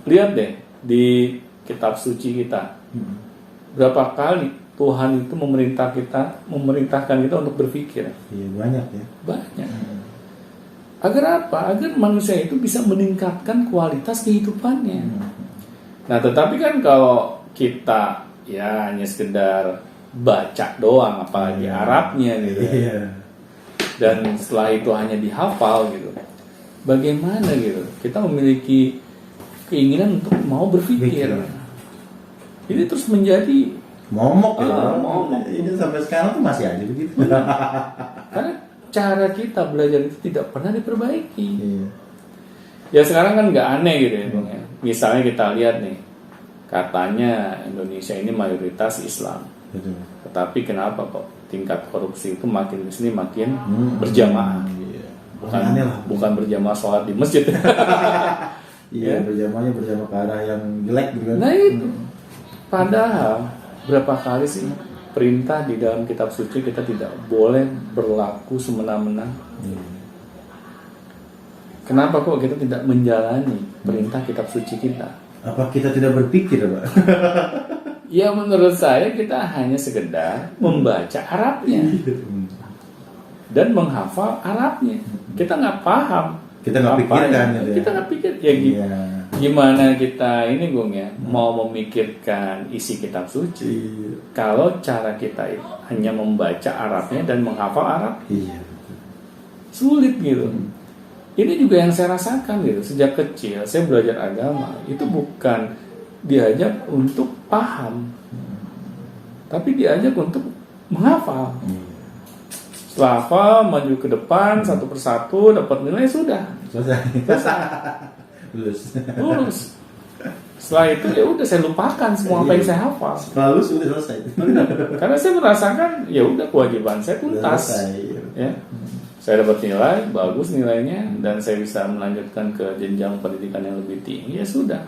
Lihat deh di kitab suci kita. Berapa kali Tuhan itu memerintahkan kita untuk berpikir. Iya, banyak ya. Banyak. Agar apa? Agar manusia itu bisa meningkatkan kualitas kehidupannya. Nah, tetapi kan kalau kita ya hanya sekedar baca doang, apalagi Arabnya gitu. Iya. Dan setelah itu hanya dihafal gitu. Bagaimana gitu? Kita memiliki keinginan untuk mau berpikir. Ini terus menjadi momok ya. momok. Ini sampai sekarang tuh masih aja begitu. Karena cara kita belajar itu tidak pernah diperbaiki. Iya. Ya sekarang kan nggak aneh gitu ya, Bang ya. Misalnya kita lihat nih, katanya Indonesia ini mayoritas Islam. Betul. Tetapi kenapa kok tingkat korupsi itu makin kesini makin berjamaah? Iya. Bukan berjamaah sholat di masjid. Iya, berjamaahnya berjamaah ke arah yang jelek gitu kan. Nah itu. Padahal berapa kali sih perintah di dalam kitab suci kita tidak boleh berlaku semena-mena. Kenapa kok kita tidak menjalani perintah kitab suci kita? Apa kita tidak berpikir, Pak? Ya menurut saya kita hanya sekedar membaca Arabnya dan menghafal Arabnya. Kita nggak paham. Kita nggak pikirkan gitu ya. Kita nggak pikir ya gitu. Iya. Gimana kita ini Gung ya mau memikirkan isi kitab suci kalau cara kita hanya membaca Arabnya dan menghafal Arab? Iya. Sulit gitu. Ini juga yang saya rasakan gitu. Sejak kecil saya belajar agama itu bukan diajak untuk paham, tapi diajak untuk menghafal. Setelah hafal, maju ke depan satu persatu, dapat nilai sudah. Lulus. Setelah itu ya udah saya lupakan semua apa yang saya hafal. Lalu sudah selesai. Karena saya merasakan ya udah kewajiban saya tuntas. Ya. Saya dapat nilai, bagus nilainya, dan saya bisa melanjutkan ke jenjang pendidikan yang lebih tinggi, ya sudah.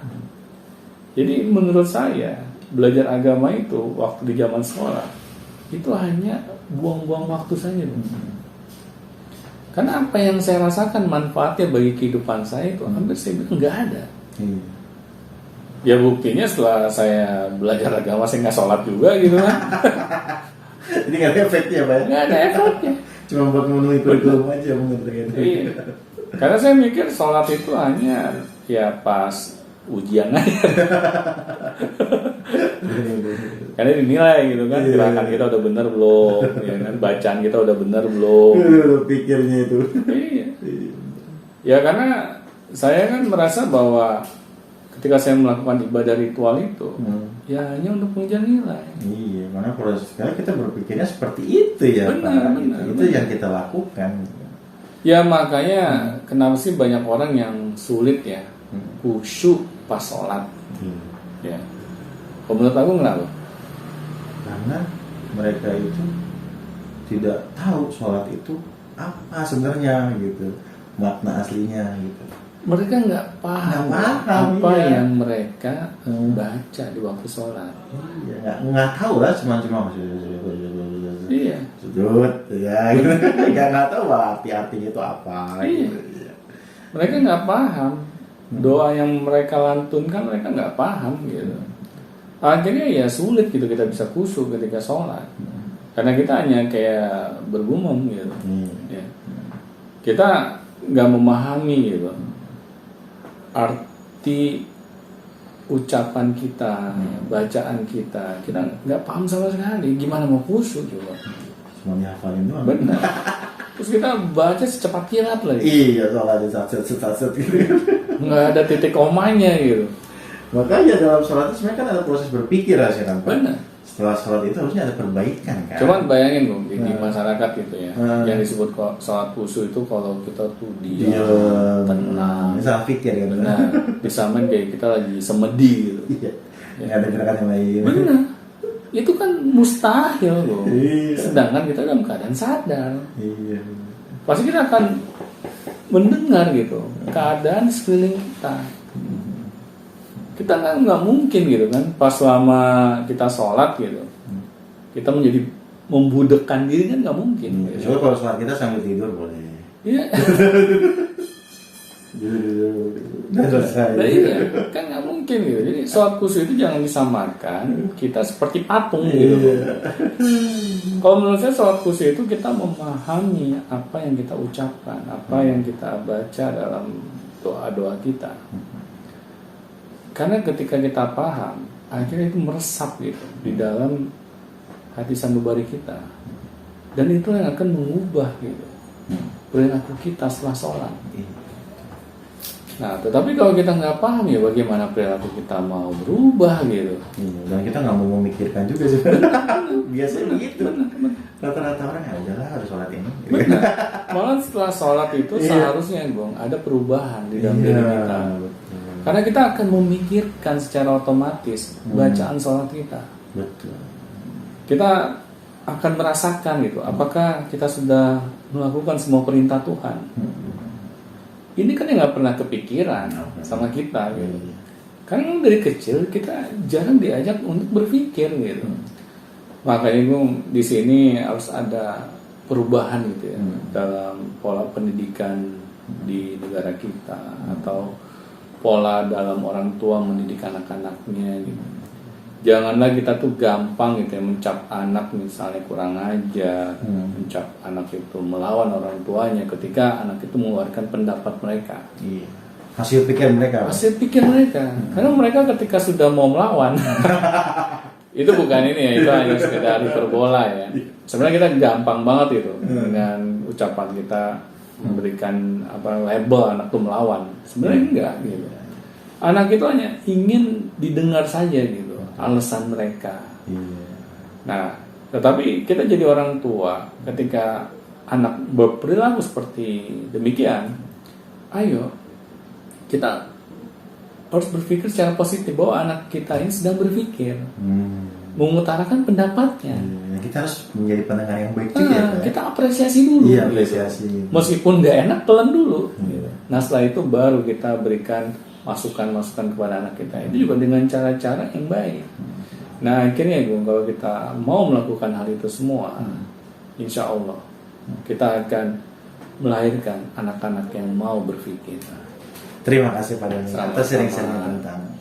Jadi menurut saya, belajar agama itu, waktu di zaman sekolah, itu hanya buang-buang waktu saja. Karena apa yang saya rasakan manfaatnya bagi kehidupan saya itu, hampir saya bilang nggak ada. Ya buktinya setelah saya belajar agama, saya nggak sholat juga gitu kan. Ini nggak ada efeknya, Pak? Nggak ada efeknya. Cuma buat memenuhi kurikulum aja mungkin. Iya. Karena saya mikir sholat itu hanya ya pas ujian aja. Karena dinilai gitu kan, gerakan kita udah bener belum, ya kan? Bacaan kita udah bener belum. Pikirnya itu. Iya. Ya karena saya kan merasa bahwa ketika saya melakukan ibadah ritual itu, ya hanya untuk mengejar nilai. Iya, karena proses sekali kita berpikirnya seperti itu ya, benar, Pak. Itu yang kita lakukan. Ya makanya kenapa sih banyak orang yang sulit ya khusyuk pas sholat. Ya. Menurut aku kenapa? Karena mereka itu tidak tahu sholat itu apa sebenarnya gitu, makna aslinya gitu. Mereka nggak paham apa yang mereka baca di waktu sholat. Iya, nggak tahu lah, cuma iya. Sujud, ya, gitu. nggak tahu artinya itu apa. Iya. Gitu. Mereka nggak paham doa yang mereka lantunkan, mereka nggak paham gitu. Akhirnya ya sulit gitu kita bisa khusyuk ketika sholat, karena kita hanya kayak bergumam gitu. Ya. Kita nggak memahami gitu arti ucapan kita, bacaan kita nggak paham sama sekali. Gimana mau khusyuk juga? Cuma dihafalin doang. Benar. Terus kita baca secepat kilat lagi. Iya, soalnya satset gitu. Nggak ada titik komanya gitu. Makanya dalam sholat itu sebenarnya kan ada proses berpikir sih kan, Pak. Benar. Setelah sholat itu harusnya ada perbaikan kan. Cuman bayangin dong di masyarakat gitu ya, yang disebut sholat khusyuk itu kalau kita tuh diam, tenang, salah pikir kan. Benar. Disamain kayak kita lagi semedi gitu. Iya. Nggak ada gerakan yang lain. Benar. Itu kan mustahil loh. Iya. Sedangkan kita dalam keadaan sadar. Iya. Pasti kita akan mendengar gitu keadaan di sekeliling kita. Kita nggak mungkin gitu kan pas selama kita sholat gitu kita menjadi membudekkan diri kan nggak mungkin. Soalnya kalau sholat kita sambil tidur boleh. Iya. Dan selesai. Nah, iya, kan nggak mungkin gitu. Jadi sholat khusyuk itu jangan disamakan kita seperti patung gitu. Kalau menurut saya sholat khusyuk itu kita memahami apa yang kita ucapkan, apa yang kita baca dalam doa-doa kita. Karena ketika kita paham, akhirnya itu meresap gitu di dalam hati sanubari kita. Dan itu yang akan mengubah gitu perilaku kita setelah sholat. Nah, tetapi kalau kita nggak paham ya bagaimana perilaku kita mau berubah gitu. Dan kita nggak mau memikirkan juga sih. Biasanya begitu. Rata-rata orang ya udahlah harus sholat ini. Benar. Malah setelah sholat itu seharusnya Gong ada perubahan di dalam diri kita. Karena kita akan memikirkan secara otomatis bacaan sholat kita. Betul. Kita akan merasakan gitu. Apakah kita sudah melakukan semua perintah Tuhan? Ini kan yang nggak pernah kepikiran sama kita gitu. Karena dari kecil kita jarang diajak untuk berpikir gitu. Makanya gue di sini harus ada perubahan gitu ya dalam pola pendidikan di negara kita atau pola dalam orang tua mendidik anak-anaknya gitu. Janganlah kita tuh gampang gitu ya mencap anak misalnya kurang ajar, mencap anak itu melawan orang tuanya ketika anak itu mengeluarkan pendapat mereka. Iya. Hasil pikir mereka. Karena mereka ketika sudah mau melawan itu bukan ini ya, itu hanya sekedar hiperbola ya. Sebenarnya kita gampang banget itu dengan ucapan kita memberikan label anak itu melawan. Sebenarnya enggak gitu. Anak itu hanya ingin didengar saja gitu alasan mereka. Nah, tetapi kita jadi orang tua ketika anak berperilaku seperti demikian, ayo kita harus berpikir secara positif bahwa anak kita ini sedang berpikir, mengutarakan pendapatnya. Kita harus menjadi pendengar yang baik juga. Kita apresiasi dulu. Iya, apresiasi. Gitu. Meskipun nggak enak, telan dulu. Nah, setelah itu baru kita berikan masukan-masukan kepada anak kita. Itu juga dengan cara-cara yang baik. Nah, akhirnya Gung, kalau kita mau melakukan hal itu semua, insya Allah kita akan melahirkan anak-anak yang mau berpikir. Terima kasih pada atas sering-sering tentang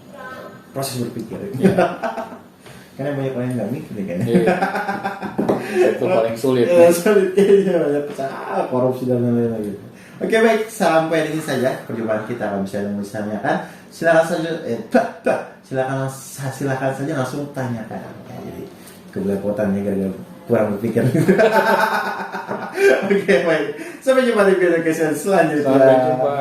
proses berpikir. Ya. Karena banyak orang yang nggak mikir kan. Itu paling sulit. Sulit ya, banyak korupsi dan lain-lain lagi. Oke, baik, sampai di sini saja perjumpaan kita. Kalau misalnya mau ditanyakan, silakan saja langsung tanyakan. Ya, jadi kebelepotannya gara-gara kurang berpikir. Oke, baik. Sampai jumpa di video selanjutnya. Sampai jumpa.